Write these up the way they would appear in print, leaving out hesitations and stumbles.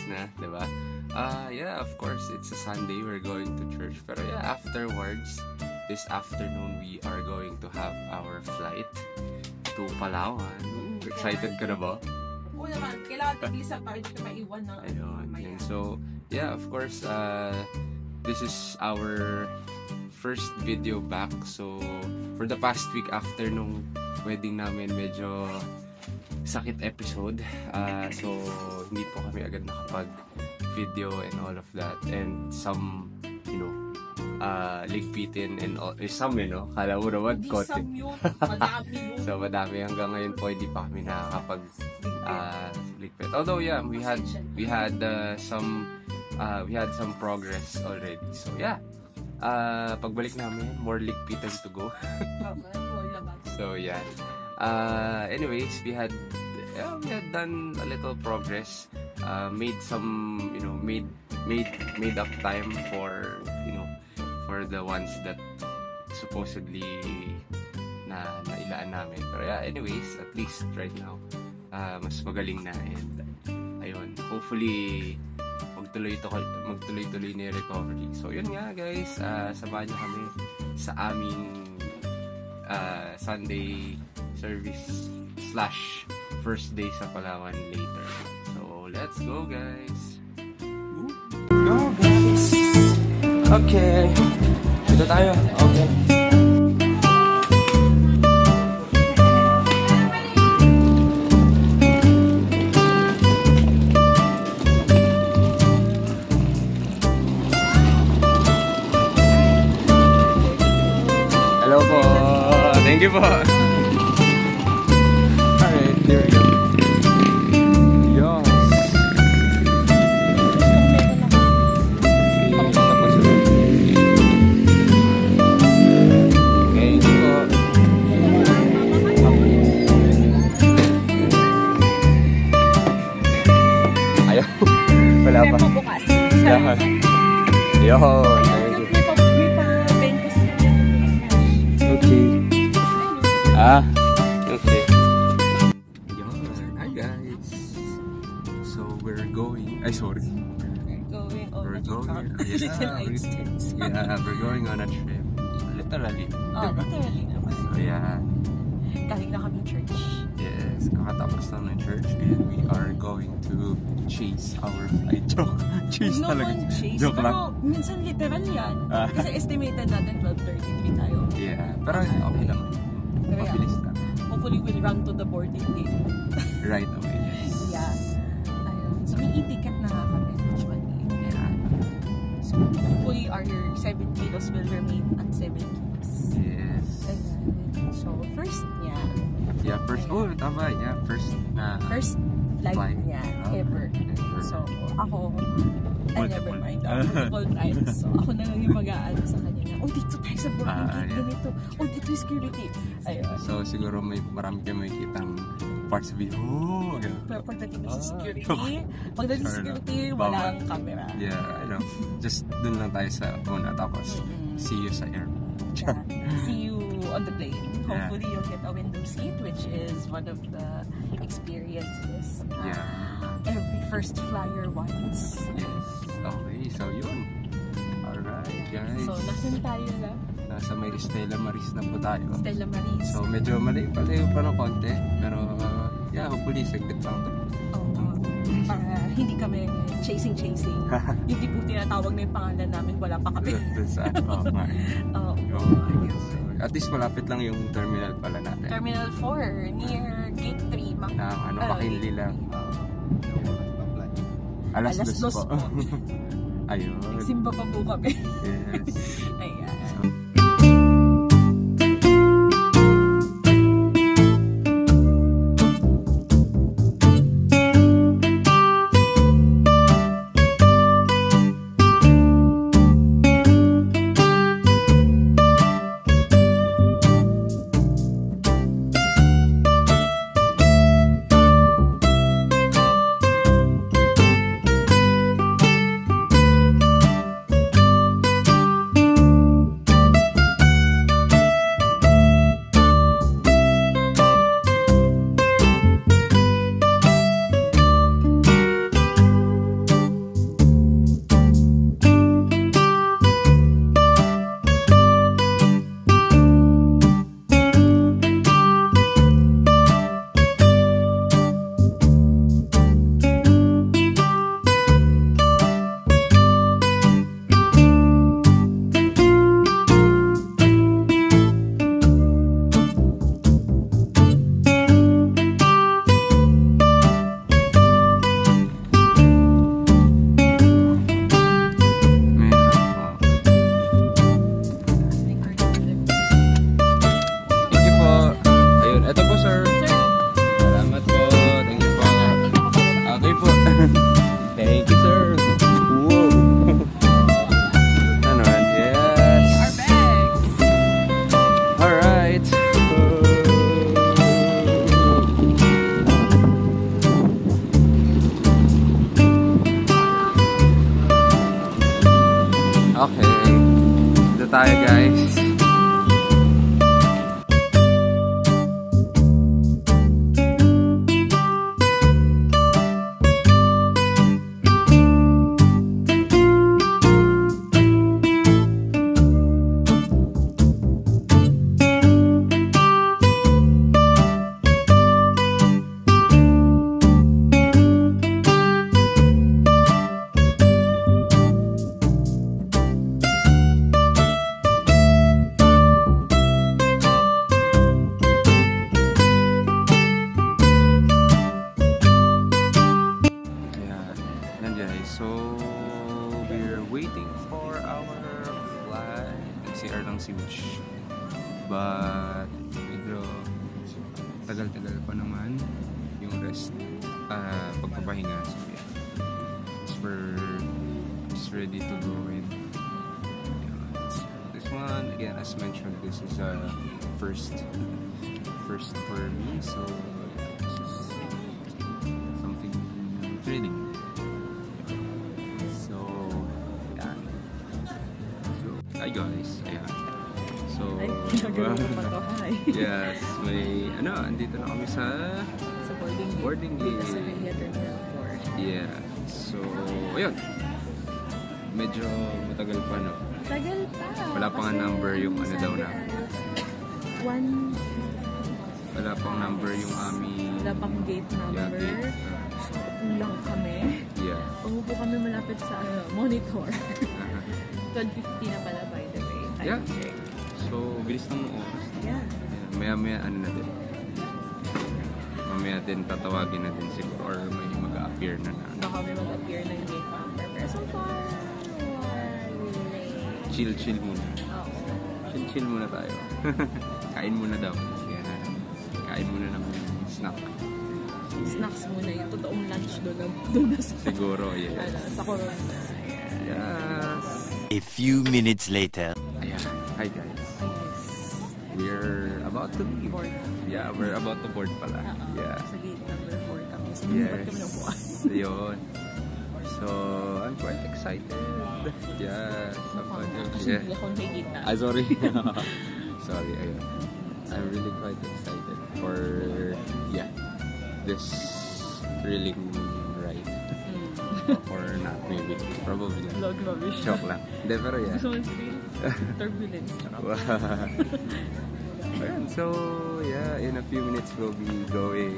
na, diba? Yeah, of course, it's a Sunday, we're going to church. Pero yeah, afterwards, this afternoon, we are going to have our flight to Palawan. Excited ka na ba? Oo naman, kailangan tiglisan para hindi ka maiwan na. Ayun. And so, yeah, of course, this is our first video back. So, for the past week after nung wedding namin, medyo sakit episode. So, hindi po kami agad nakapag-video and all of that. And some, you know, ligpitin and all, some, you know, kala mo naman, Hindi some yun, madami yun. So, madami. Hanggang ngayon po, hindi pa kami nakakapag ligpit. Although, yeah, we had some progress already. So, yeah. Pagbalik namin, more ligpitan to go. So, yeah. Anyways, we had done a little progress. Made some, you know, made up time for, you know, for the ones that supposedly nailaan namin. Pero yeah, anyways, at least right now, mas magaling na, and ayun, hopefully magtuloy-tuloy na yung recovery. So yun nga guys, samahan niyo kami sa aming Sunday service / first day sa Palawan later. So let's go guys. Go guys. Okay. Dito tayo. Okay. Hello po. Thank you po. Alright, there we go. Yes. Thank you po. Ayaw. Wala pa. Bukas. Yan. Yun. Okay. Okay. Hi guys. So we're going. Sorry. We're going. Yeah, we're going on a trip. Literally. Literally naman. So yeah. Galing na kami church. Yes, kakatapos lang ng church and we are going to chase our flight. Chase talaga. Joke lang. Pero minsan literal yan. Kasi estimated natin 12:33 tayo. Yeah, pero okay lang. Mabilis lang. Hopefully we'll run to the boarding gate. Right away. Yeah. Ayun. So may e-ticket na nga kami usually. Yeah. So hopefully our 7 kilos will remain at 7 kilos. Yes. Ayun. So first niya. Yeah, first. Oh, tama. Yeah, first Flight niya ever. So ako, I never mind. Multiple times. So ako na lang yung mag-aano sa kanya na, dito tayo sa boarding gate, ganito. Dito yung security. Ayun. So siguro marami kayo makikitang parts of video. Pero pagdating na sa security, walang camera. Yeah, I know. Just dun lang tayo sa una, tapos see you sa airport. Yeah. See you on the plane. Hopefully you'll get a window seat, which is one of the experiences every first flyer wants. Yes. Okay, so yun. Alright guys. So nasan tayo na? Nasa may Stella Maris na po tayo. Stella Maris. So medyo palayo pa ng konti. Pero yeah, hopefully saglit lang to. Para hindi kami chasing. Hindi po tinatawag na yung pangalan namin, wala pa kami. At least malapit lang yung terminal pala natin. Terminal 4, near Gate 3. Makinli lang. Alas 2 po. Ayun. Simba pa po kami. Yes. Ayan. Okay. Dito tayo, guys. So, we're waiting for our flight. CR lang si Wish. But, medyo tagal-tagal pa naman yung rest, pagpapahinga. So, yeah. We're just ready to go in. This one, again, as mentioned, this is first for me. So, this is something thrilling. Hi guys, ayan. So, yes, may, andito na kami sa boarding gate. Yeah, so, ayun. Medyo matagal pa, no? Tagal pa. Wala pa nga number yung daw na. Wala pang number yung aming... Wala pang gate number. Yeah, lang kami. Yeah. Umupo kami malapit sa monitor. 12:50 na pala, by the way. Yeah. Check. So, bilis ng oras. Yeah. Maya-maya na din. Mamaya din tatawagin na din siguro or may mag-a-appear na. Baka may mag-appear na yung gate number. Pero so far, chill muna. Oo. Chill muna tayo. Kain muna daw. Yeah. Kain muna ng snack. Snacks muna. Yung totoong lunch doon na sa... Siguro, yes. Sa Corona. Yes. A few minutes later. Ayan. Hi guys. We're about to leave. Board. Yeah, we're about to board pala. Yeah. Sa gate number 4 kami. So, Yes. kami ng buwan. Yun. So, I'm quite excited. Yeah. Kasi hindi ako nakikita. Sorry. Sorry, ayun. I'm really quite excited for, this thrilling ride. Or not, maybe. Probably. Vlog rubbish. Joke lang. Hindi, pero yeah. Gusto mo sabihin? Turbulence. Ayan, so, yeah, in a few minutes we'll be going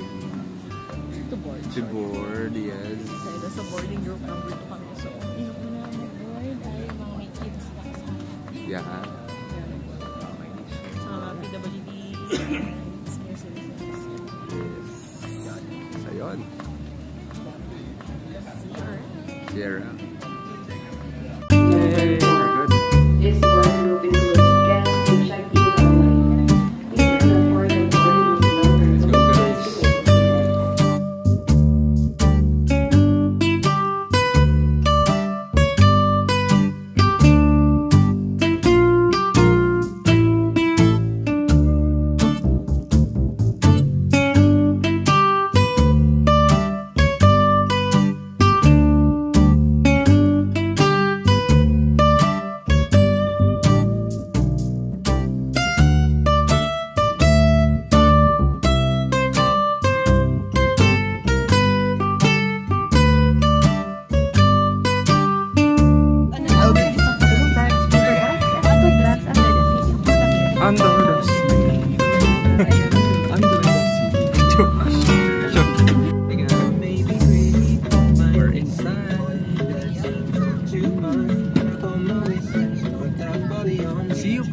To board. to board, yes. Dahil nasa boarding group number 2 kami. So, yung una mag-board ay mga may kids na kasama. Yeah. Sa mga PWD senior citizens. So, yun. Sierra. Yay, we're good. This board will be closed again to check in online. Please report the boarding number. Let's go, guys. Under the sea. Under the sea. We're inside. See you,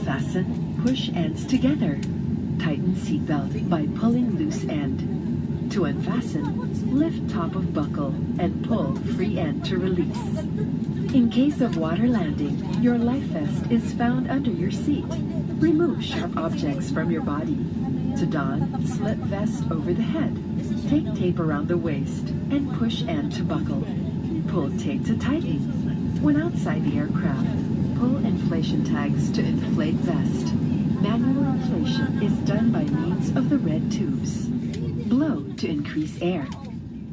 Fasten push ends together. Tighten seatbelt by pulling loose end. To unfasten, lift top of buckle and pull free end to release. In case of water landing, your life vest is found under your seat. Remove sharp objects from your body. To don, slip vest over the head. Take tape around the waist and push end to buckle. Pull tape to tighten. When outside the aircraft, pull inflation tags to inflate vest. Manual inflation is done by means of the red tubes. Blow to increase air.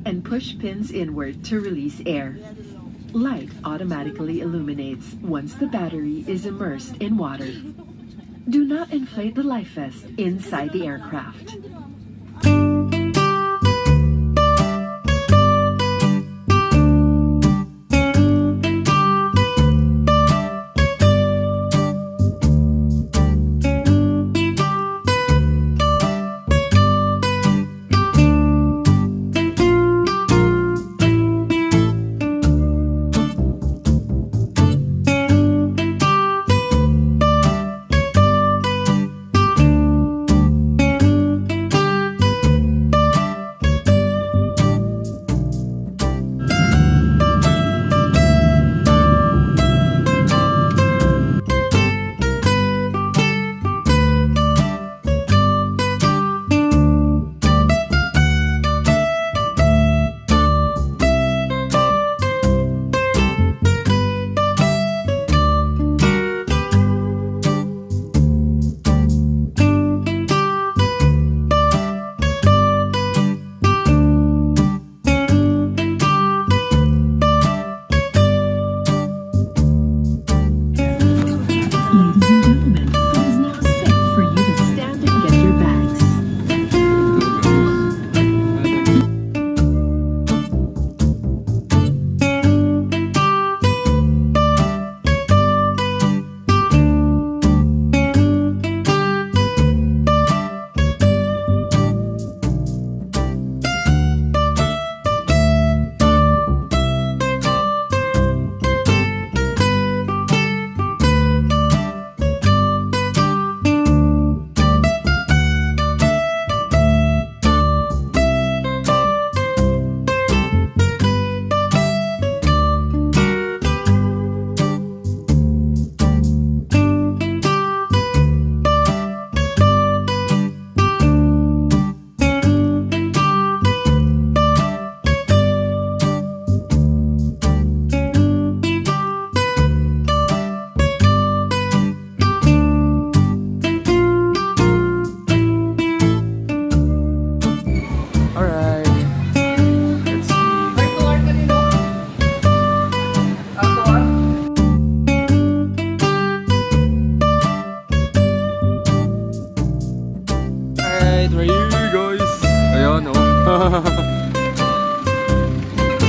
and push pins inward to release air. Light automatically illuminates once the battery is immersed in water. Do not inflate the life vest inside the aircraft.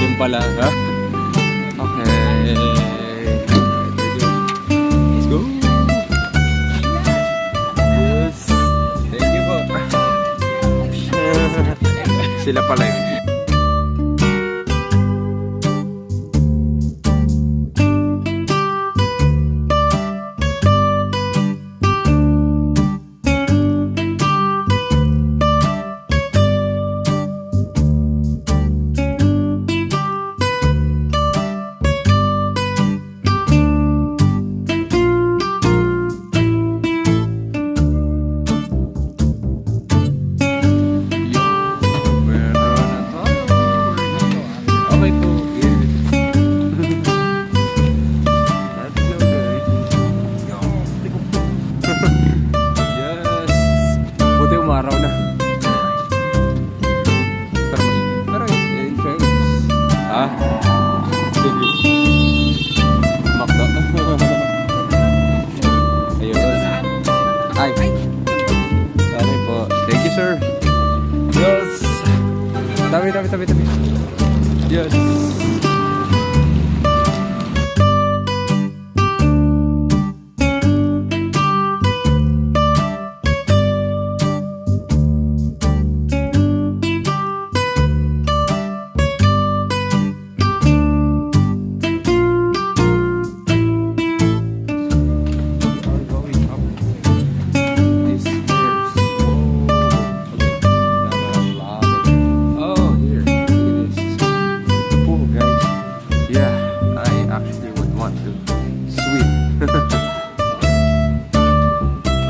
Yun pala, ha? Okay. Let's go. Yes. Thank you po. Sila pala yun. Araw na. Pero mainit. Pero in fairness. Ha? Sige. Makdo. Ayun. Ay. Okay po. Thank you, sir. Yes. Tabi. Yes.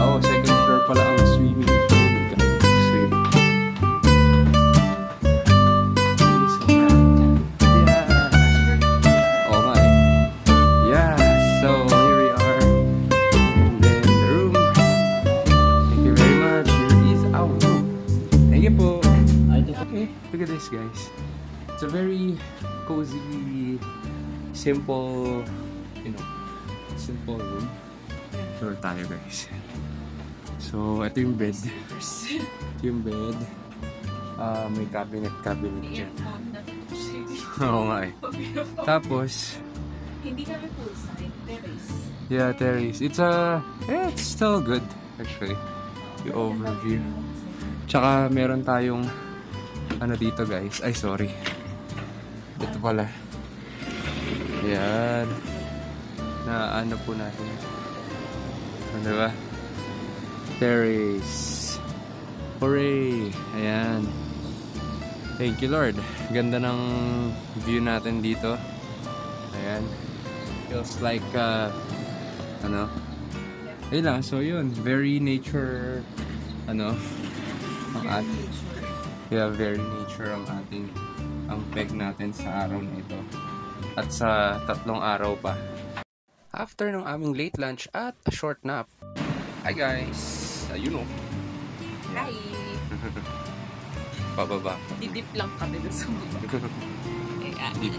Oh, second floor pala ang swimming pool. Swim. Yeah. Oh my. Yeah. So here we are. And then the room. Thank you very much. Here is our room. Thank you po. Okay. Look at this, guys. simple, simple room. Sure tayo guys. So, ito yung bed. Ito yung bed. May cabinet dyan. Oo nga eh. Tapos, Hindi kami poolside, terrace. yeah, terrace. It's still good actually. Yung overview. Tsaka meron tayong ano dito guys. Ay, sorry. Ito pala. Yan. Na ano po natin. Ano ba? Terrace. Hooray! Ayan. Thank you Lord. Ganda ng view natin dito. Ayan. Feels like ayun lang. So yun, very nature ang ating very nature ang peg natin sa araw na ito. At sa 3 araw pa. After ng aming late lunch at a short nap. Hi guys! Ayun o. Hi! Pababa. Didip lang kami dun sa baba.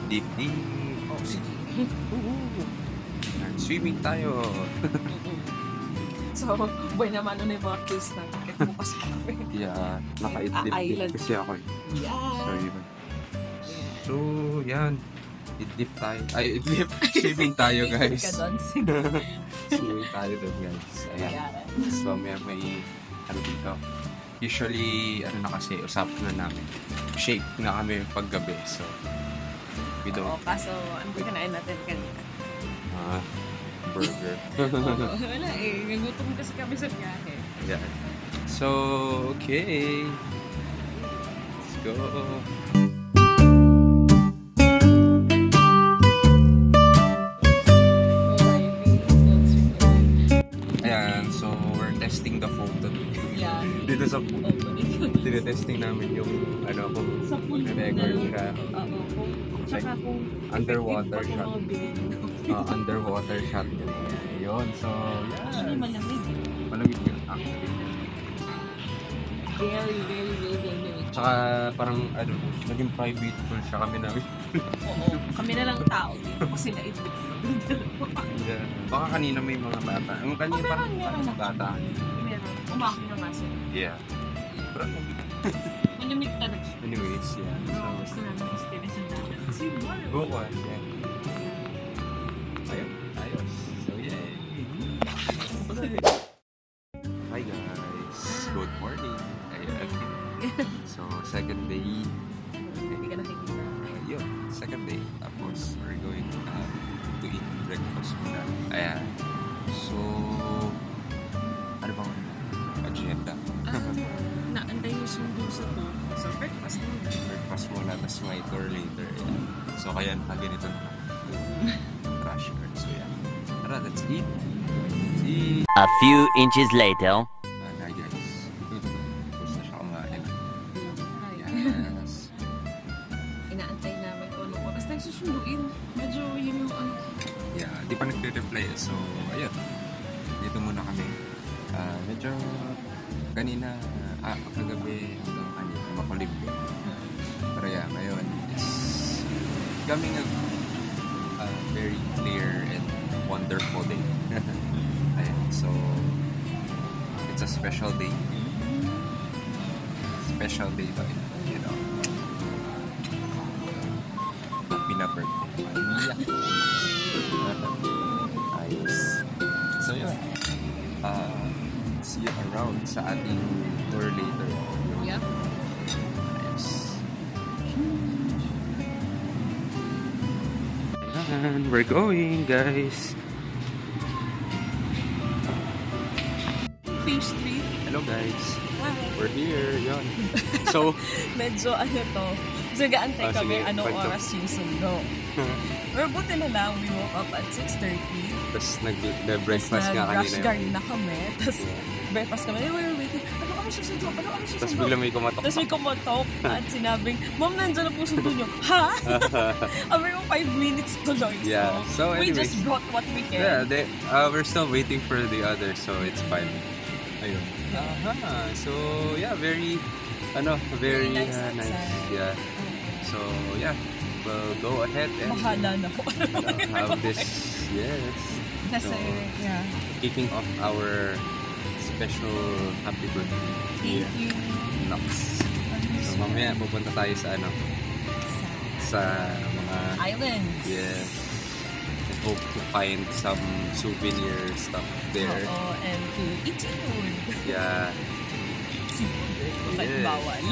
Dip. Oh, sige. Swimming tayo. So, buhay naman nun yung mga kills natin. Kahit bukas kami. Yeah, naka-idlip Island. kasi ako eh. Yeah. So, yun. So, yan. Idlip tayo. Ay, idlip. Swimming tayo, guys. Ka-dancing. Swimming tayo doon, guys. Ayan. So, may dito. Usually, na kasi, usap na namin. Shake na kami paggabi. So, we don't. Oo, kaso, ano kinain natin kanina? Burger. Wala eh. Nagutom kasi kami sa biyahe. Ayan. So, okay. Let's go. Ayan, so we're testing the phone today. Yeah. Dito sa pool. Tinetesting namin yung kung Sa pool record siya. Oo. Tsaka kung Underwater effective pa shot. kung mga binigyan. Underwater shot yun. Yun, so Actually, yeah. malamig. Malamig yun, actually. Very, very, very, very. Tsaka parang, naging private pool siya kami namin. Oo. Kami na lang tao dito kasi naibig. Yeah. Baka kanina may mga bata. Ang kanina parang meron. bata. Meron. Umaki na kasi. Yeah. Pero, Malamig talaga. anyways, yeah. So, So, gusto namin experience ang namin. Kasi water. bukas, yeah. Ayos. So, yay! Hi guys! Good morning! Ayan. So, second day. Hindi ka nakikita. Yun, second day. Tapos, we're going to eat breakfast muna. Ayan. So, ano bang agenda? Naantay yung sundo sa to. So, breakfast mo. Breakfast muna, tapos may tour later. Ayan. So, kaya nakaganito na. Crash cart. So, yan. Tara, let's eat. Let's eat. A few inches later. Hi guys. Tapos na siya kumain. Hi. Yes. Inaantay namin kung ano. Basta tayo susunduin. Medyo yun yung ano. Yeah, di pa nagre-reply. So, ayun. Dito muna kami. Medyo kanina, kagabi hanggang kanina, makulim yun. Pero yeah, ngayon is coming a very clear and wonderful day. Ayan, so it's a special day. Special day to it, you know. Happy na birthday. Ayos. So yun. See you around sa ating tour later. Yeah. Ayos. And we're going, guys. Phase 3. Hello, guys. Hi. We're here. Yun. So, Medyo ano to. So, gaantay kami sige, anong kwento. oras yung sundo. Pero buti na lang, we woke up at 6:30. tapos nag-breakfast nga Nag-rush kanina. garden na kami. Tapos, breakfast kami. We were waiting. Ano kami susundo? Tapos bigla may kumatok. Tapos may kumatok at sinabing, Mom, nandiyan na po sundo nyo. Ha? Sabi mo 5 minutes tuloy. Yeah. So, we anyways. just brought what we can. Yeah, we're still waiting for the others, so it's fine. Ayun. So, yeah, very Very nice nice. outside. Yeah. So, yeah. will go ahead and Bahala na po. have this, yes. Kasi, yeah. Kicking off our special happy birthday. Thank you. Nox. So mamaya pupunta tayo sa ano, sa mga Islands. yes. I hope to find some souvenir stuff there. Oo, and to eat seafood. Yeah. Seafood. But Yes. bawal.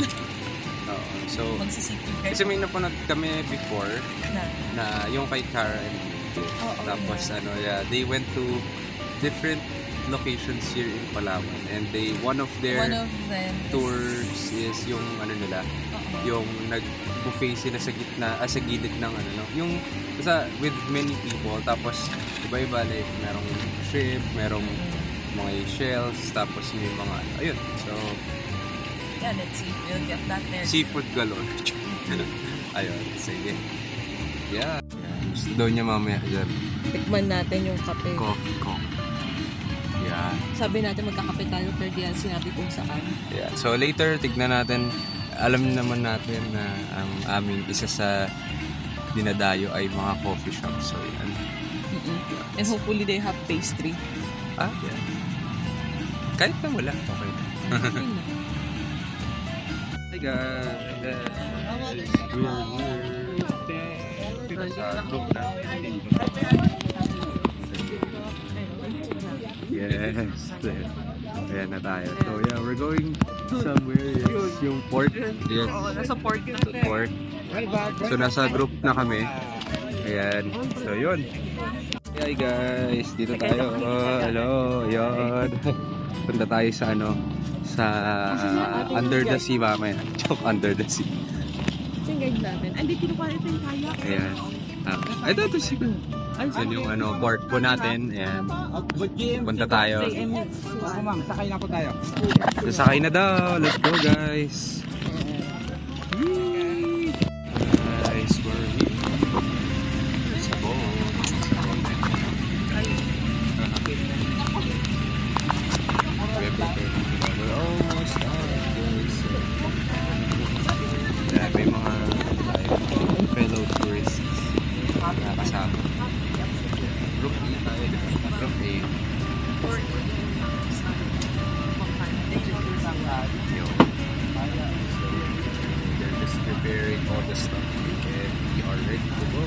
Oo. So, Magsi-seafood kayo. kasi may napanood kami before na yung kay Cara and Vicky. Oo, Tapos ano, yeah, they went to different locations here in Palawan and one of their One of them tours is yung ano nila, yung nag-buffet sila sa gitna, sa gilid ng ano, no? Yung with many people, tapos iba-iba, like merong shrimp, merong mga shells, tapos may mga ayun. So yeah, let's see. We'll get that there. seafood galore. Ayun, sige. Yeah. Gusto daw niya mamaya dyan. Tikman natin yung kape. Coffee. Yeah. Sabi natin magkakape tayo, pero di yan sinabi kung saan. Yeah. So later, tignan natin. Alam naman natin na ang aming isa sa dinadayo ay mga coffee shop. So yan. And hopefully they have pastry. Yeah. Kahit na wala, okay. Hey guys. We're sa group na. Yes. Ayan na tayo. So yeah, we're going somewhere. Yes. Yung port. Yes. Nasa port na. Port. So nasa group na kami. Ayan. So yun. Hey guys, dito tayo. Hello. Yun. Punta tayo sa ano, sa Under the Sea mamaya. Joke, Under the Sea. Tingnan natin. Hindi kinukuha ito yung kayak. Ayan. Ito siya. Yan yung ano, port po natin. Ayan. Punta tayo. Sakay na po tayo. Sasakay na daw. Let's go guys. Guys, we're here. Let's go. We're almost done, guys. May mga fellow tourists na kasama. Group A tayo. Group A. Yo. They're just preparing all the stuff and we are ready to go.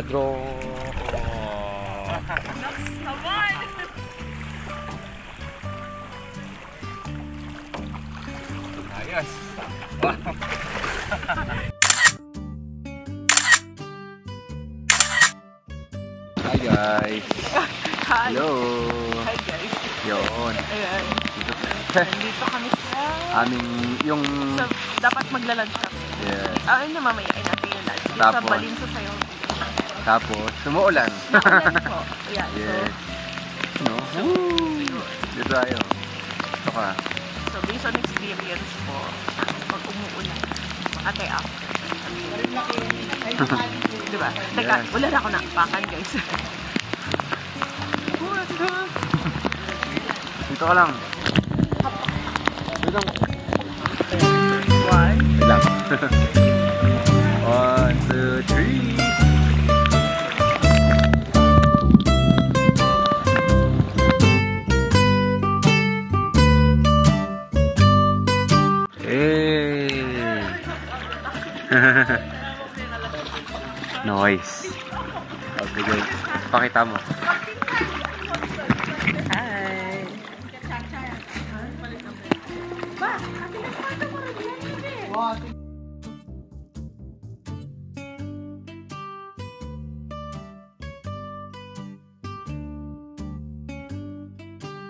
Pedro. Ayos. Wow. Hi guys. Hi. Hello. Hi guys. Yun. Ayan. Nandito kami sa... Aming yung... So, dapat magla-lunch kami. Yeah. Ayun na mamayain natin yung lunch. Dito sa Tapos? Balinso sa'yo. Tapos, sumuulan. Naulan po. Ayan. Yes. So, No? Woo! Dito tayo. Ito ka. So, based on experience po, pag umuulan, ate after. Diba? Teka, Yes. wala na ako naapakan, guys. Dito ka lang. Dito lang. One. Dito lang. 1, 2, 3. Noise. Okay guys, pakita mo. Hi.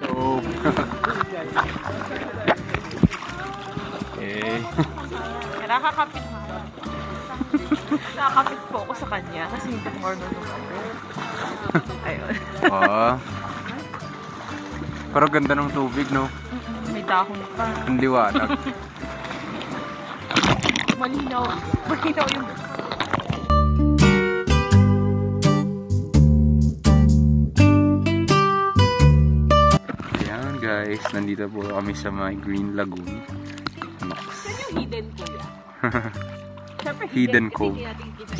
So, okay. Nakakapit Nakakapit po ako sa kanya kasi hindi ko marunong ako. Ayun. Oh. Pero ganda ng tubig, no? May dahon pa. Ang liwanag. Malinaw. Malinaw yung... Ayan guys, nandito po kami sa may Green Lagoon. Nox. Yan yung hidden kuya. Siyempre, Hidden cove. Hindi natin kita.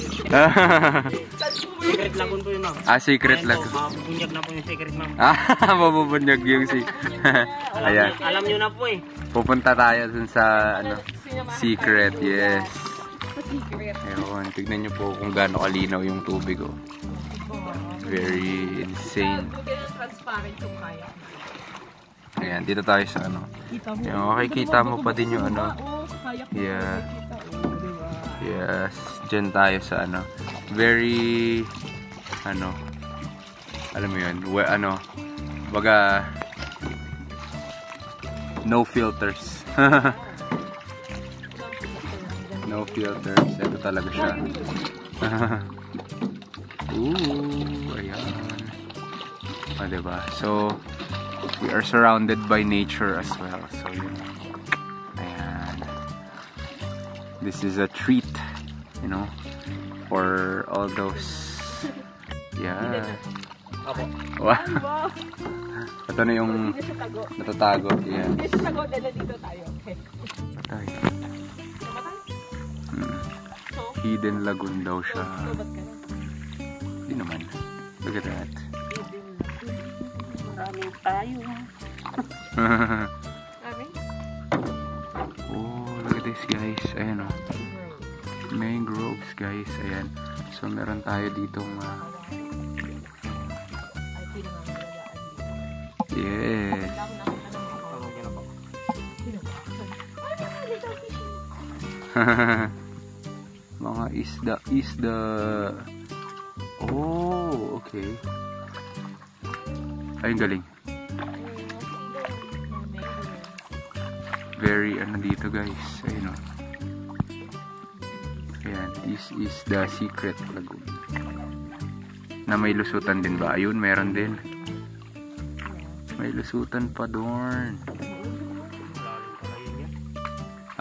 Secret lagoon po yun, ma'am. Ah, secret Ayan lagoon. po, mabubunyag na po yung secret, ma'am. Ah, mabubunyag yung si... Ayan. Alam nyo na po eh. Pupunta tayo dun sa, ano, secret, yes. Secret. Ayun, tignan nyo po kung gaano kalinaw yung tubig, oh. Very insane. Transparent yung kaya. Ayan, dito tayo sa, ano. Kita mo. Yung makikita mo pa din yung, ano. Kaya ko. Yeah. Kita mo. Diba? Yes, dyan tayo sa, ano. Very, ano, alam mo yun, ano, baga, no filters. No filters. Ito talaga siya. Ooh, ayan. Ah, diba? So, we are surrounded by nature as well. So, yun. Ayan. This is a treat, you know, for all those. Yeah. Wow. Ito na yung natatago. Yes. Tago, dala dito tayo. Okay. Patay. Hidden lagoon daw siya. Lobat ka na. Hindi naman. Look at that. Maraming tayo. Maraming? Oh, look at this guys. Ayan o. Mangroves guys. Ayan. So meron tayo ditong yes. Mga isda. Oh, okay. Ay, galing. Very ano dito guys. Ayun o. Ayan, this is the secret lagoon. Na may lusutan din ba? Ayun, meron din. May lusutan pa doon.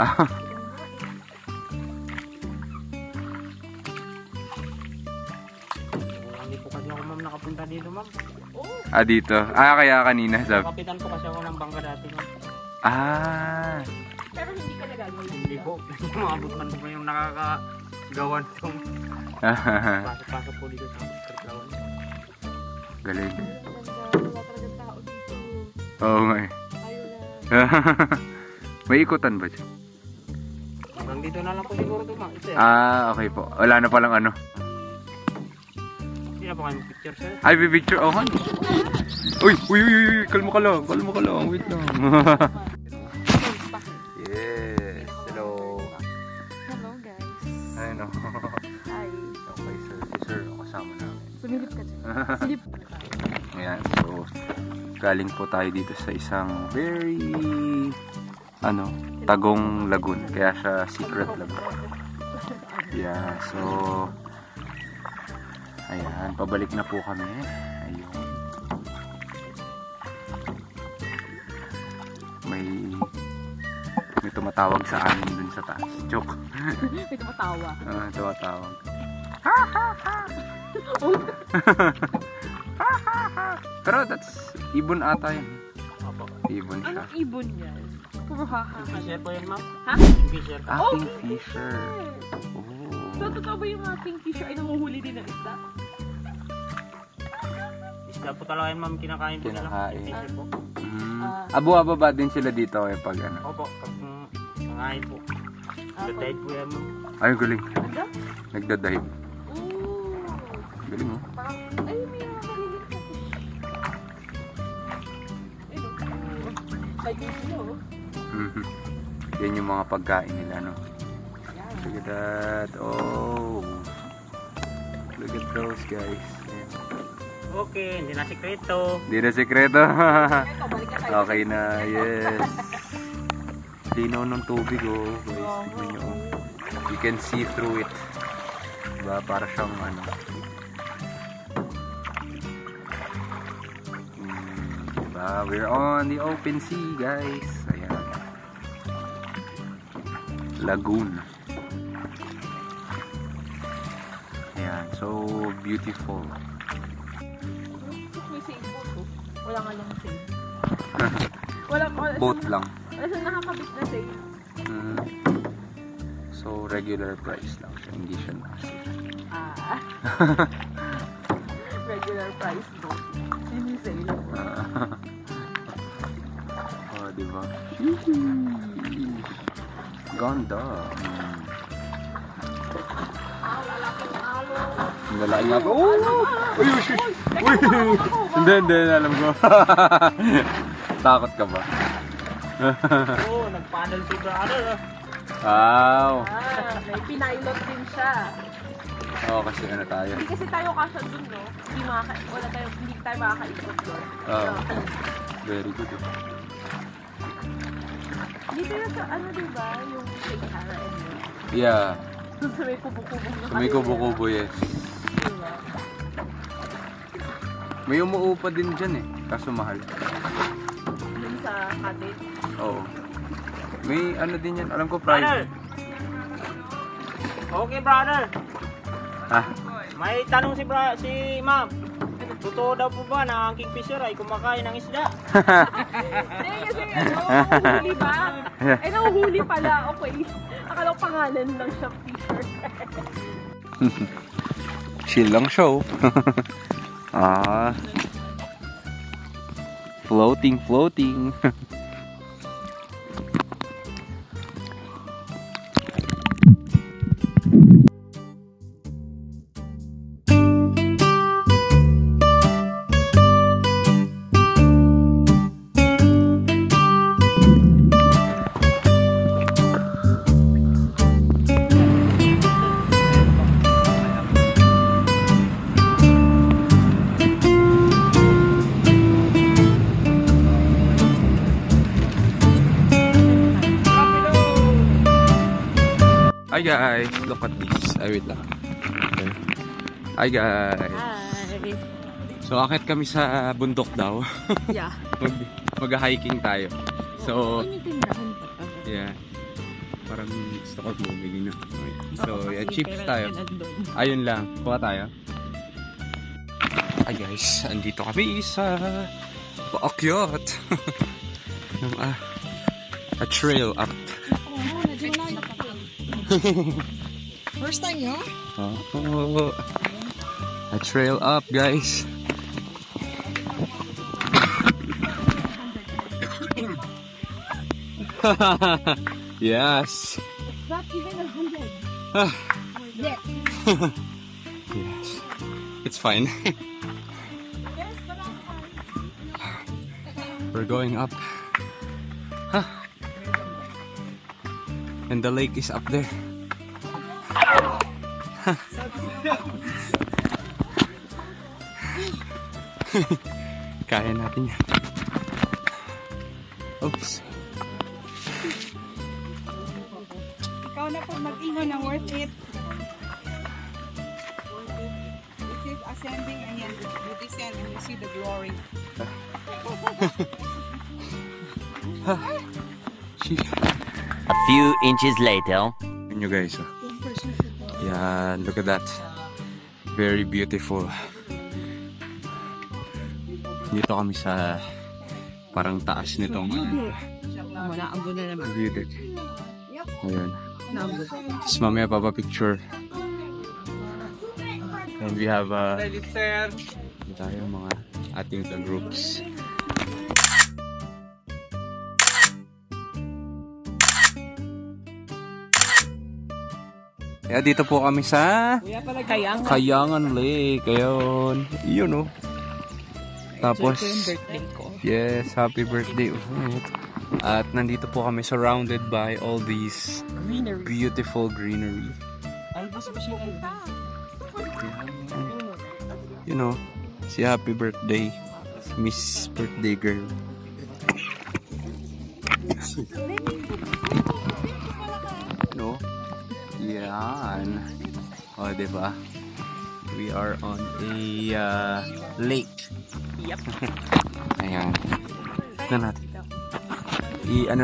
Ah. Hindi po kasi ako, ma'am, nakapunta dito, ma'am. Ah, dito. Ah, kaya kanina sabi. Kapitan po kasi ako ng bangka dati, ma'am. Ah. Pero hindi ka nagagawin. Hindi po. Maabot man po yung nakakagawan itong pasok-pasok po dito sa secret lagoon. Galing. Wala talagang tao dito. Oo nga eh. Tayo na. May ikutan ba dyan? Hanggang dito na lang po siguro ito, ma'am. Ito, Ah, okay po. Wala na palang ano. Hindi na po kayo picture, sir. Ay, picture. Oh, man. Uy. Kalma ka lang. Wait lang. Yes. Hello. Hello guys. Ayun o. Hi. Okay, sir. Si sir, kasama namin. Sumilip ka dyan. Silip. Ayan, so galing po tayo dito sa isang very Tagong Lagoon, kaya siya secret lagoon. Yeah, so ayan, pabalik na po kami. Ayun. May tumatawag sa amin dun sa taas. Joke. May tumatawa. Tumatawag. Pero that's ibon ata yun. Ibon siya. Anong ibon yan? Puro haha. Fisher po yun, ma'am? Ha? Fisher. Kingfisher. Oh. So, totoo ba yung mga kingfisher ay nanguhuli din ng isda? Isda po talaga yun, ma'am. Kinakain po nila. Kinakain. Fisher po. Abo-aba din sila dito eh pag ano. Opo, pag nangain po. Nagda-dive po yan, ma'am. Ay, galing. Ano? Nagda-dive. Ooh. Galing oh. Parang, ay, may mga maliliit na fish. Like yun, no? Yan yung mga pagkain nila, no? Look at that. Oh. Look at those, guys. Ayan. Okay, hindi na sikreto. Hindi na sekreto. Okay na, yes. Linaw ng tubig, oh. Guys, tignan nyo, oh. You can see through it. Diba? Para siyang ano. Diba? We're on the open sea, guys. Ayan. Lagoon. Ayan. So beautiful. May sailboat, oh. Wala nga lang sail. Wala Boat lang. Wala nakakabit na sail. So regular price lang siya. Hindi siya massive. Regular price boat. Hindi sail. Oh, diba? Ganda. Ang lalaki nga po. Uy! Uy! Hindi, alam ko. Takot ka ba? Oo, nag-paddle si brother. Wow! May pinilot din siya. Oo, kasi ano tayo. Hindi kasi tayo kasya dun, no? Hindi tayo makakaikot doon. Oo. Very good. Dito yung sa, ano diba? Yung Sahara and yun. Yeah. Dun sa may kubo-kubo na May kubo-kubo, yes. Diba? May umuupa din dyan eh. Kaso mahal. Dun sa cottage. Oo. May ano din yan. Alam ko Brother! private. Okay, brother. Ha? May tanong si ma'am. Totoo daw po ba na ang kingfisher ay kumakain ng isda? Hindi kasi nahuhuli ba? Eh nahuhuli pala. Okay. Akala ko pangalan lang siya, fisher. Chill lang show. Floating. Hi guys, look at this. Ay, wait lang. Okay. Hi guys. Hi. So, akit kami sa bundok daw. Yeah. Mag-hiking tayo. So, Ano yung tindahan pa? yeah. Parang gusto ko bumili na. So, yeah, chips tayo. Ayun lang. Kuha tayo. Hi guys, andito kami sa paakyat. A trail up. First time yun? Oh, a trail up, guys. Yes. Not even 100. Yes. Yes. It's fine. We're going up. And the lake is up there. Kaya natin yan. Oops. Ikaw na po mag-ingon na worth it. This is ascending and then you descend and you see the glory. A few inches later. Yun nyo guys. Oh. Yeah, look at that. Very beautiful. Dito kami sa parang taas nitong Naambo na naman. view deck. Ayan. Tapos mamaya papapicture. And we have tayo mga ating groups. Kaya dito po kami sa Kayangan Lake. Ayun. Yun oh. Tapos, birthday ko. yes, happy birthday. At nandito po kami surrounded by all these beautiful greenery. You know, si happy birthday, Miss Birthday Girl. No? Yan. O, diba? We are on a lake. Yep. Ayan. Tignan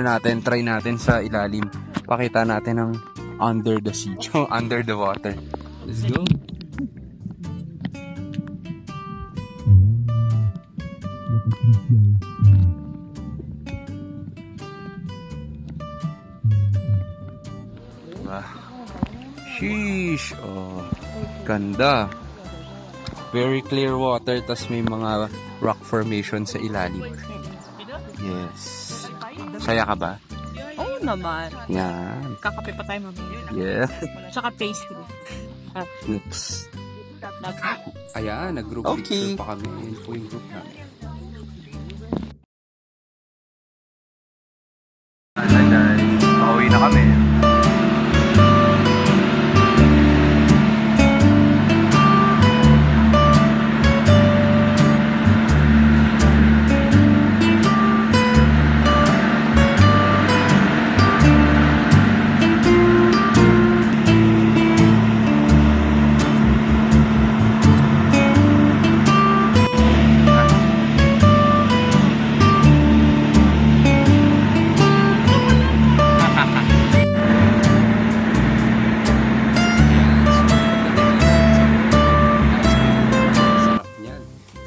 natin. Try natin sa ilalim. Pakita natin ang under the sea. Under the water. Let's go. Diba? Sheesh. Oh, ganda. Very clear water, tas may mga rock formation sa ilalim. Yes. Saya ka ba? Oo naman. Yan. Kakape pa tayo mamaya. Yeah. Tsaka pastry. Next. Ayan, nag-group picture pa kami. Yan po yung group namin. Pauwi na kami.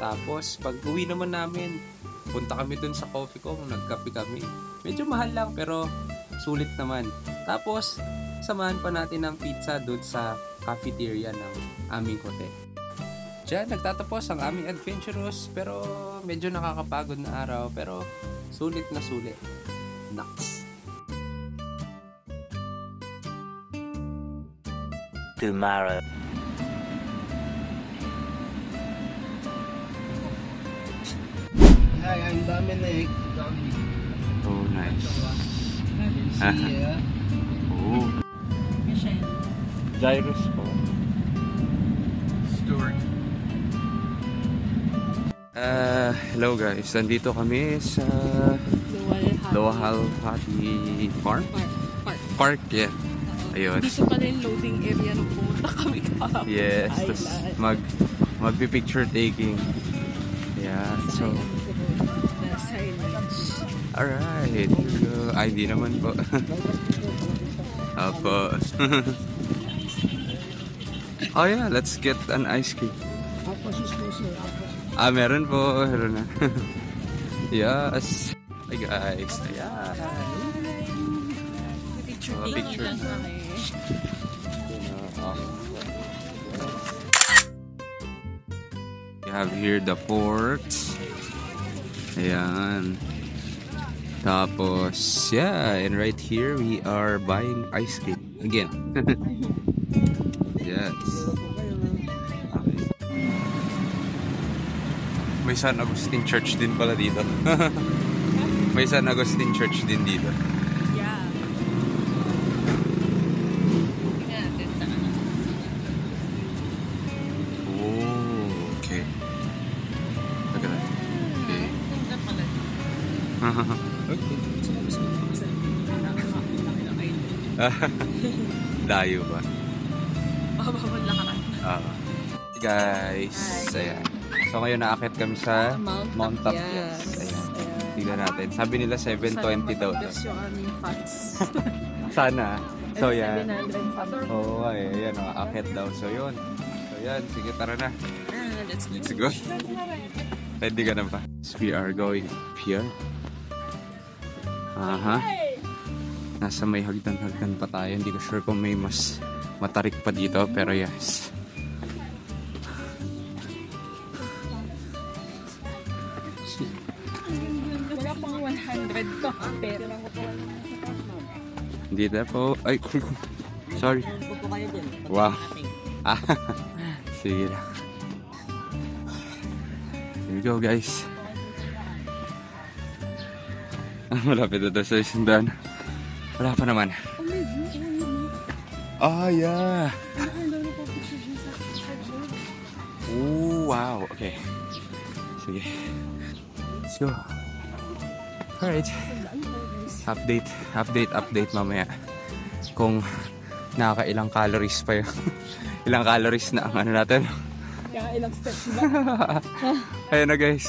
Tapos, pag uwi naman namin, punta kami dun sa coffee ko, nagkape kami. Medyo mahal lang, pero sulit naman. Tapos, samahan pa natin ng pizza dun sa cafeteria ng aming hotel. Diyan, nagtatapos ang aming adventurous, pero medyo nakakapagod na araw, pero sulit na sulit. Naks. Tomorrow. Hi, I'm Dominic. Oh, nice. See ya. Oh. Michelle. Jairus po. Stuart. Hello guys. Nandito kami sa Lowahal Hati Farm? Park, yeah. Ayun. Dito pala yung loading area nung pumunta kami kahapon. Yes. Tapos magpi-picture taking. Yeah. So, alright. Here we go. Ay, hindi naman po. Apo. Oh yeah, let's get an ice cream. Meron po. Meron na. Yes. Hi guys. Ayan. Picture na. We have here the port. Ayan. Tapos, yeah, and right here we are buying ice cream again. Yes. Okay. May San Agustin Church din pala dito. May San Agustin Church din dito. Yeah. Oh, okay. Okay. Sumabos mo ako sa nakakakita kayo kayo. Layo ba? Makababal lang ka. Guys, ayan. So ngayon naakit kami sa Mount Tapias. Tapias. Ayan. Tignan natin. Sabi nila 720 daw. Sana yung aming facts. Sana. So yan. 700 something. Oo, ayan. Aakit daw. So yun. So yan. Sige, tara na. Let's go. Let's go. Ready ka na ba? So we are going up here. Aha. Nasa may hagdan-hagdan pa tayo. Hindi ko sure kung may mas matarik pa dito. Pero yes. Wala pang 100 to. Pero Hindi na po. Ay, sorry. Wow. Ah, sige lang. Here we go, guys. Malapit na daw sa isindan. Wala pa naman. Oh, yeah. Oh, wow. Okay. Sige. Let's go. Alright. Update mamaya. Kung nakakailang calories pa yun. Ilang calories na ang ano natin. kaya ilang steps ba? Ayun na guys,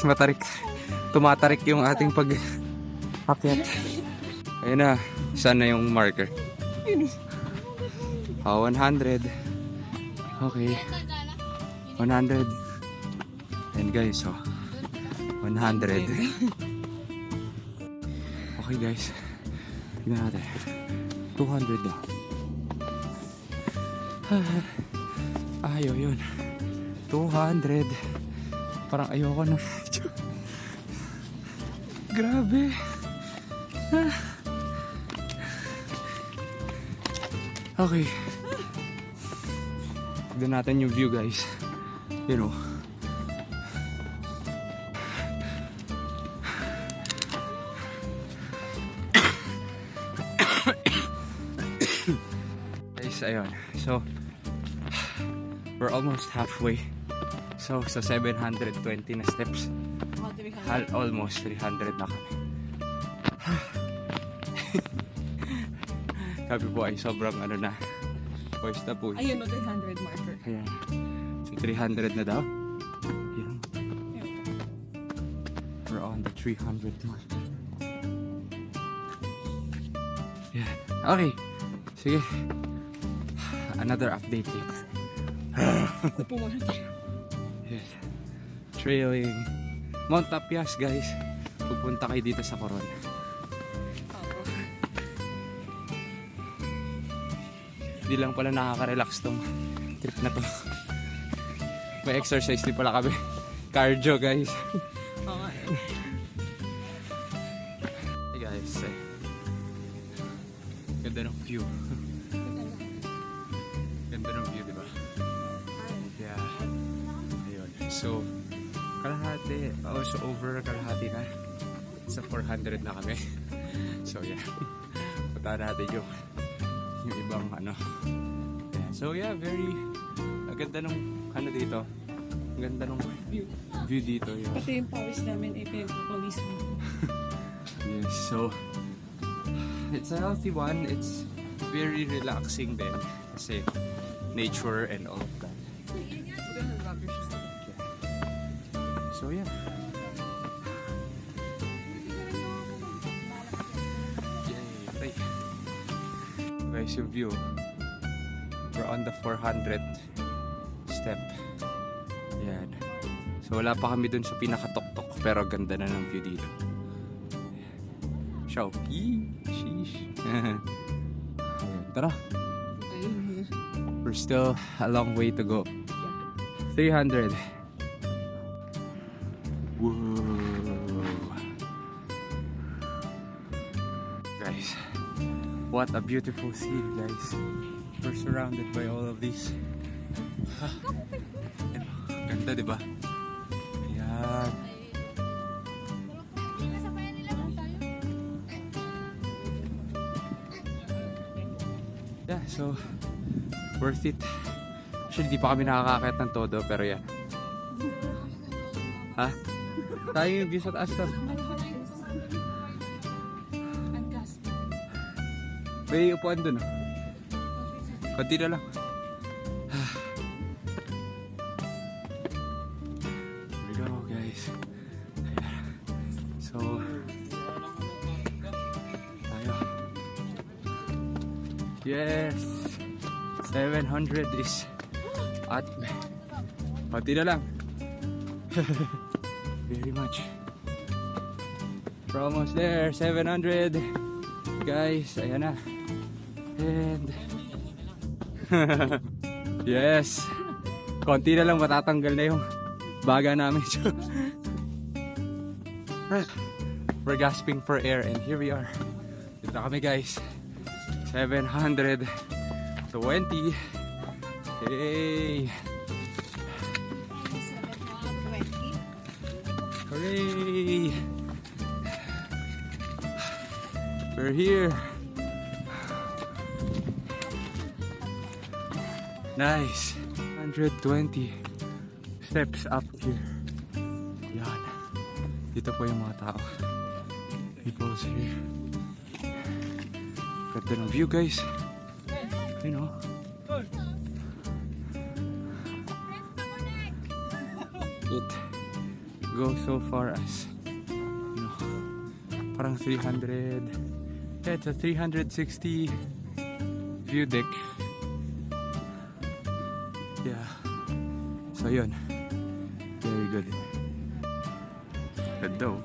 tumatarik yung ating pag-akyat. Ayun na, saan na yung marker? 100. Okay. 100. And guys, 100. Okay guys, tignan natin. 200 na. Ayaw yun. 200. Parang ayoko na. Grabe. Okay. Tignan natin yung view guys. You know. Guys, ayun. So, we're almost halfway. So 720 na steps. Almost 300 na kami. Sabi po ay sobrang ano na. Voice na po. Ayun o, 300 marker. Ayan. So 300 na daw. Ayan. We're on the 300 mark. Yeah. Okay. Sige. Another update later. Upo muna tayo. Yes. Trailing Mount Tapias guys. Pupunta kayo dito sa Coron. Hindi lang pala nakaka-relax tong trip na to. May exercise din pala kami. Cardio guys. Okay. Hey guys. Ganda ng view. Ganda ng view, diba? Yeah. Ayun. So, kalahati. So over kalahati na. Sa 400 na kami. So yeah. Punta natin yung ibang ano. Yeah. So yeah, very ganda nung ano dito. Ang ganda nung view dito. Yeah. Pati yung pawis namin ay pinagpapawis mo. Yes, so it's a healthy one. It's very relaxing din kasi nature and all of that. So yeah. Yay! Guys, yung view. We're on the 400th step. Yan. So wala pa kami dun sa pinakatok-tok pero ganda na ng view dito. Shopee! Sheesh! Ayan, tara! We're still a long way to go. 300. Whoa! Guys, what a beautiful scene, guys. We're surrounded by all of these. Ganda, diba? Ayan. Yeah, so worth it. Actually, di pa kami nakakakit ng todo, pero yan. Ha? Tayo yung view sa taas na. May upuan dun. Konti na lang. Here we go, guys. So, tayo. Yes! 700 is at konti na lang. Very much. We're almost there. 700. Guys, ayan na. And yes. Konti na lang matatanggal na yung baga namin. We're gasping for air and here we are. Dito na kami, guys. 720. Hey. Hooray! We're here. Nice. 120 steps up here. Yan. Dito po yung mga tao. People's here. Ganda ng view, guys. You know. It goes so far as, you know, parang 300. Yeah, it's a 360 view deck. Yeah. So yun. Very good. Good though.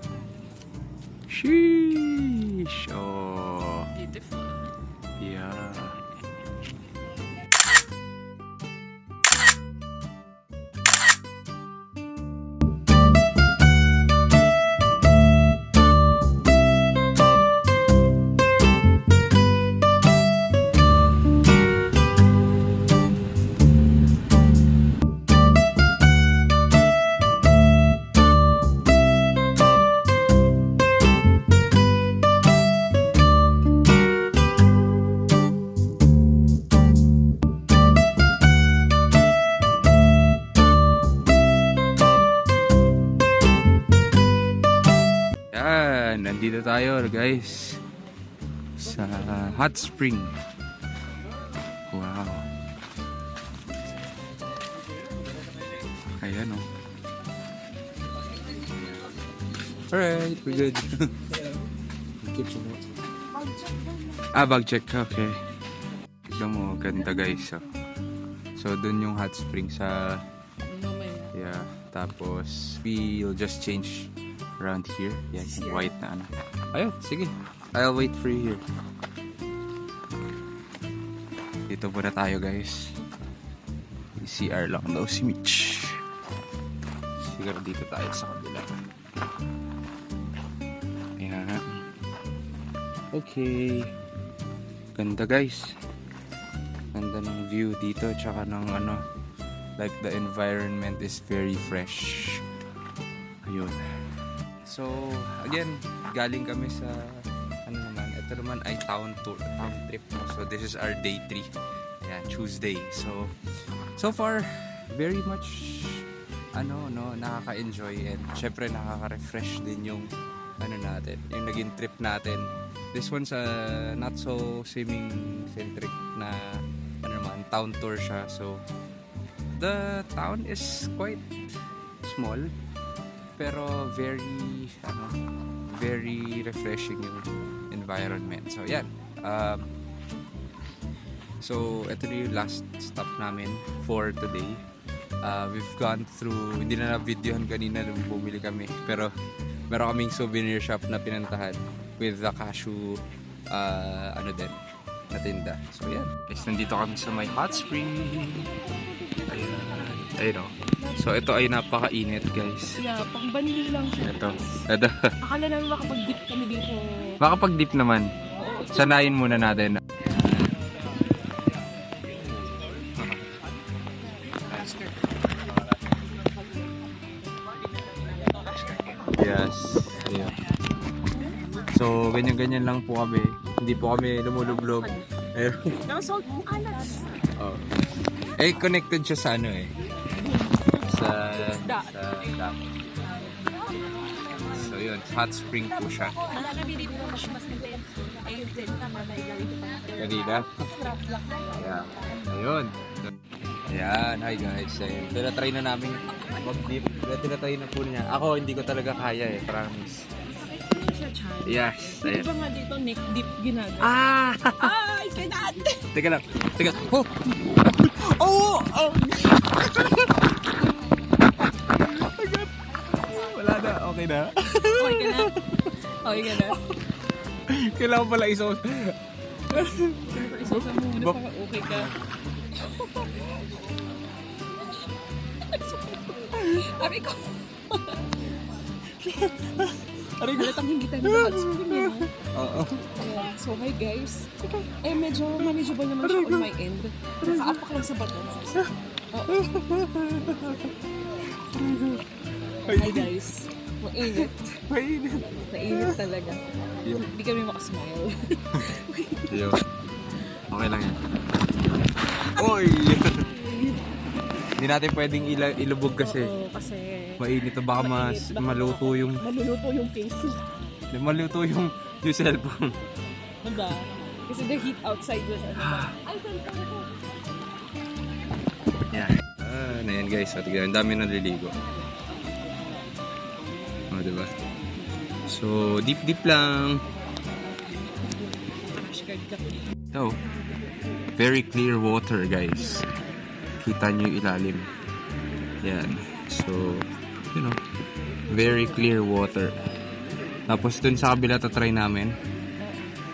Sheesh. Oh. Beautiful. Yeah. Nandito tayo, guys, sa hot spring. Wow. Ayan, oh. Alright, we're good. Bag check. Okay. Tignan mo, ganda, guys. So dun yung hot spring sa... Yeah. Tapos, we'll just change around here. Yan, yung white na ano. Ayun, sige. I'll wait for you here. Dito muna tayo, guys. CR lang daw si Mitch. Siguro dito tayo sa kabila. Ayan. Okay. Ganda, guys. Ganda ng view dito. Tsaka ng ano. Like the environment is very fresh. Ayun. So, again, galing kami sa, ano naman, ito naman ay town trip. So, this is our day 3. Ayan, Tuesday. So far, very much, nakaka-enjoy and syempre nakaka-refresh din yung, yung naging trip natin. This one's not so swimming-centric na, town tour siya. So, the town is quite small. Pero very refreshing yung environment. So, yan. So, ito na yung last stop namin for today. We've gone through, hindi na na-videohan kanina nung bumili kami. Pero, meron kaming souvenir shop na pinantahan with the cashew, na tinda. So, yan. Guys, nandito kami sa may hot spring. Ayun, oh. So, ito ay napakainit, guys. Yeah, pang-banli lang siya. Ito. Akala namin makapag-dip kami dito. Makapag-dip naman. Sanayin muna natin. Yes. Yeah. So, ganyan-ganyan lang po kami. Hindi po kami lumulublog. Nakasalt mo alas. Oh. Connected siya sa sa dam. So yun, hot spring po siya. Kanina? Yeah. Ayun. Ayan, hi guys. Ayun. Tinatry na namin mag-dip. Tinatry na po niya. Ako, hindi ko talaga kaya eh. Promise. Yes. Di ba nga dito, neck dip ginagawa? Ah! Ay, cannot! Teka lang. Teka. Oh! Oh! Oh! Wala na. Okay na. Okay ka na? Okay ka na? Kailangan pala iso. Isa sa muna para okay ka. Aray ko! Aray ko! Halatang hindi tayo nakakasipin yun. Oo. Ayan. So, hi guys. Eh, medyo manageable naman siya on my end. Nakaapak lang sa bato. Oo. Hi guys. Mainit. Mainit. Mainit talaga. Hindi kami makasmile. Yo. Okay lang yan. Oy! Hindi natin pwedeng ilubog kasi. Oo, kasi mainit to. Baka maluto yung... Maluluto yung case. Maluto yung cellphone. Diba? Kasi the heat outside was ano ba? Ay, Yan. Na yan guys. So, tignan. Ang dami naliligo. O, diba? So, deep lang. So, very clear water guys. Kita nyo yung ilalim. Yan. So, you know, very clear water. Tapos dun sa kabila, try namin.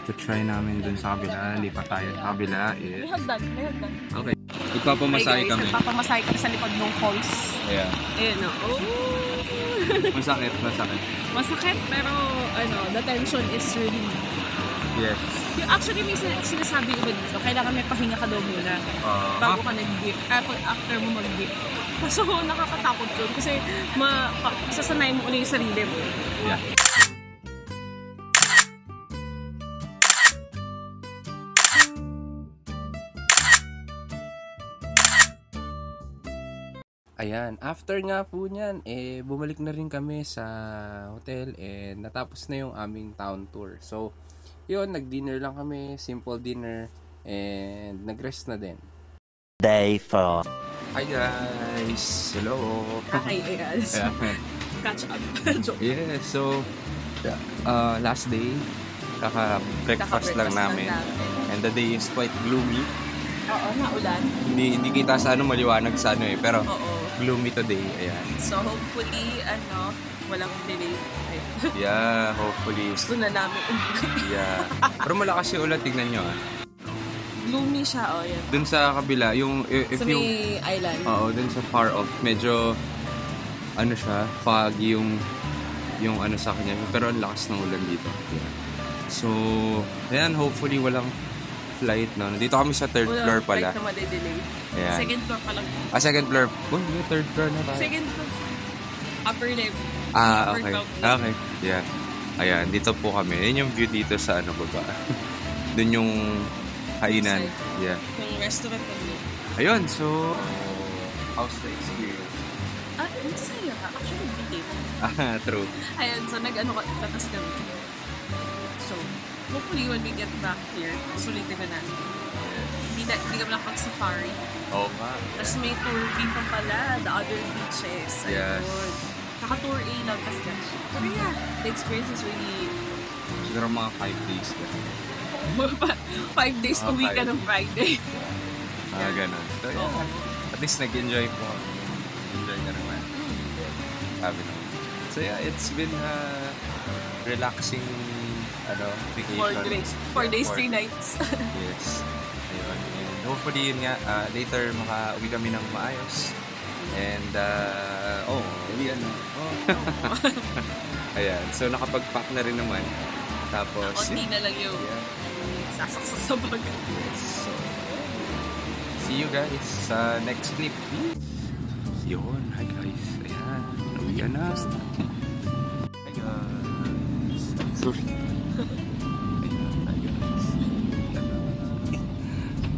Try namin dun sa kabila. Lipat tayo sa kabila. May hagdan. Okay. Magpapamasahe kami. Magpapamasahe kami sa likod ng falls. Ayan. Ayan o. Oh. Masakit. Masakit, pero ano, the tension is really... Yes. Yung actually may sinasabi ko dito, kailangan may pahinga ka daw muna bago ka nag-dip, after mo mag-dip. So nakakatakot yun kasi sasanay mo ulit yung sarili mo. Yeah. Ayan, after nga po niyan, bumalik na rin kami sa hotel and natapos na yung aming town tour. So, yun, nag-dinner lang kami, simple dinner, and nag-rest na din. Day 4. Hi guys! Hello! Hi guys! Catch up! Joke. Yeah, so, last day, kaka-breakfast lang namin. And the day is quite gloomy. Oo, naulan. Hindi kita sa maliwanag sa pero gloomy today. Ayan. So hopefully, walang delay. Yeah, hopefully. Gusto na namin umuwi. Yeah. Pero malakas yung ulan, tignan nyo Gloomy siya, yan. Dun sa kabila, if sa may island. Oo, dun sa far off, medyo, siya, foggy yung sa kanya. Pero ang lakas ng ulan dito. Yeah. So, ayan, hopefully walang flight, no? Dito kami sa third floor pala. Walang flight na madidelay. Ayan. Second floor pa lang. Second floor. Third floor na tayo. Second floor. Upper level. Okay. Okay. Yeah. Ayan, dito po kami. Yan yung view dito sa baba. Dun yung hainan. Yeah. Yung restaurant pa doon. Ayun, so how's the experience? Masaya ka. Actually, bitin. True. Ayun, so tatas kami. So, hopefully when we get back here, sulitin na natin. Hindi kami nakapag-safari. Oo nga. Tapos may tour B pa pala, the other beaches. Yes. Naka-tour A lang kasi. Pero yeah, the experience is really... Siguro mga 5 days na. 5 days a week ka ng Friday. Ganun. So yeah, at least nag-enjoy po. Enjoy ka naman. Sabi naman. So yeah, it's been relaxing vacation. 4 days, 3 nights. Yes. Ayun. And hopefully yun nga, later maka-uwi kami ng maayos. And, uwian na. Ayan. So, nakapag-pack na rin naman. Tapos, Hindi na lang yung sasaksak sa bag. Yes. So, see you guys sa next clip. Yun. Hi guys. Ayan. Uwian na. Hi guys. So,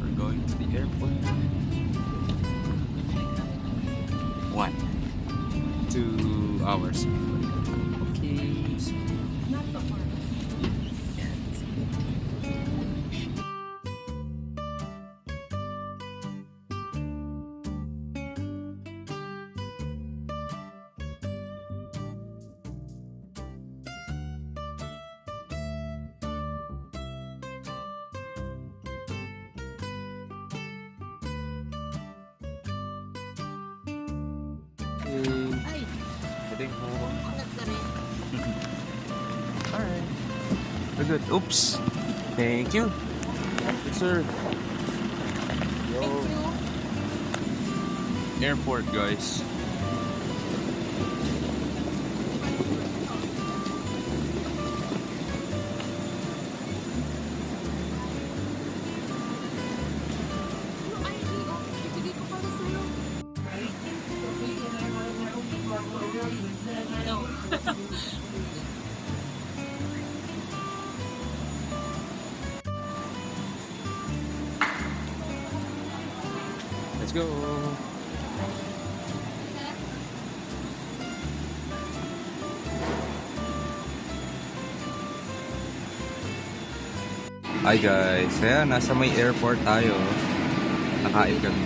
we're going to the airport. 2 hours. Okay. Not so far. Ay, Pwedeng po. pangat na rin. Alright. We're good. Oops. Thank you. Yes, sir. Yo. Thank you. Airport, guys. No. Let's go. Hi guys, ayan, nasa may airport tayo. Nakain kami.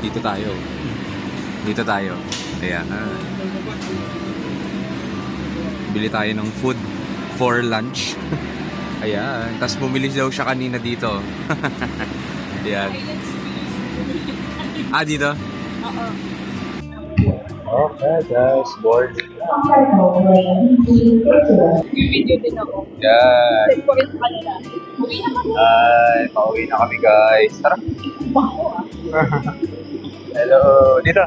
Dito tayo. Dito tayo. Ayan. Bili tayo ng food for lunch. Ayan. Tapos bumili daw siya kanina dito. Ayan. Ah, dito? Oo. Okay, guys. Board. Video din ako. Yan. Send ko rin sa kanila. Uwi na kami. Ay, pauwi na kami, guys. Tara. Bako ah. Hello. Dito.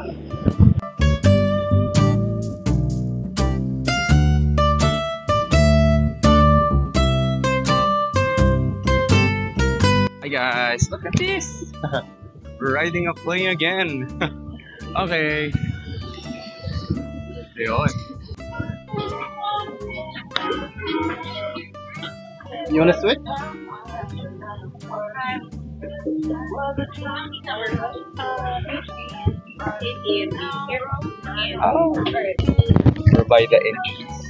Hi guys, look at this! We're riding a plane again! Okay. Ayun. You wanna switch? Oh. We're by the entrance.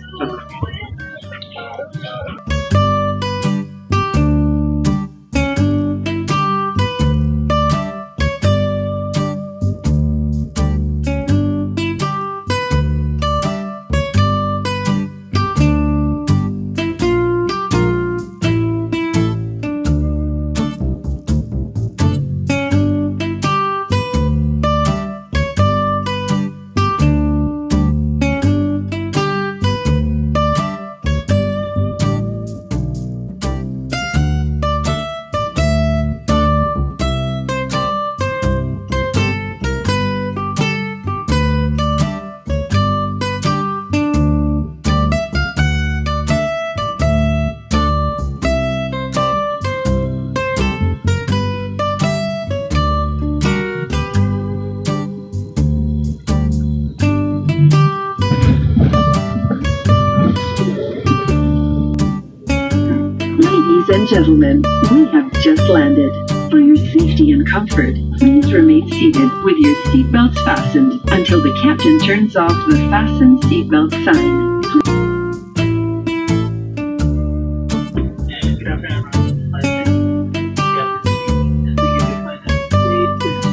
Ladies and gentlemen, we have just landed. For your safety and comfort, please remain seated with your seatbelts fastened until the captain turns off the fasten seatbelt sign.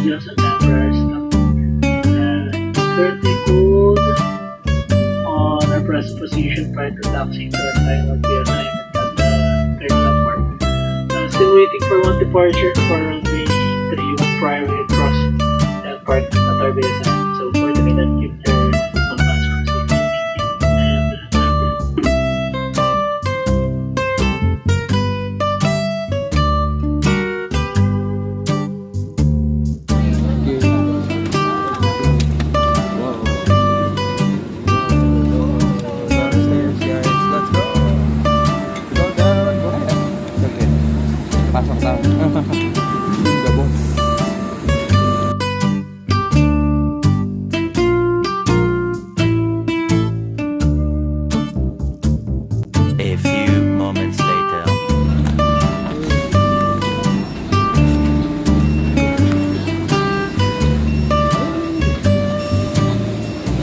Just a temporary stop. Currently hold on a press position prior to taxiing to our final assignment at the third platform. Still waiting for one departure for runway 31 prior we cross that part at our base assignment. So for the minute, keep your advance for safety. Downstairs, guys. Let's go. Go down. Go ahead. Okay. Pasok tayo. Gabong. A few moments later.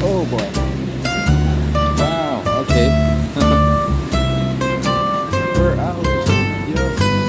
Oh boy. Wow, okay. We're out. Yes.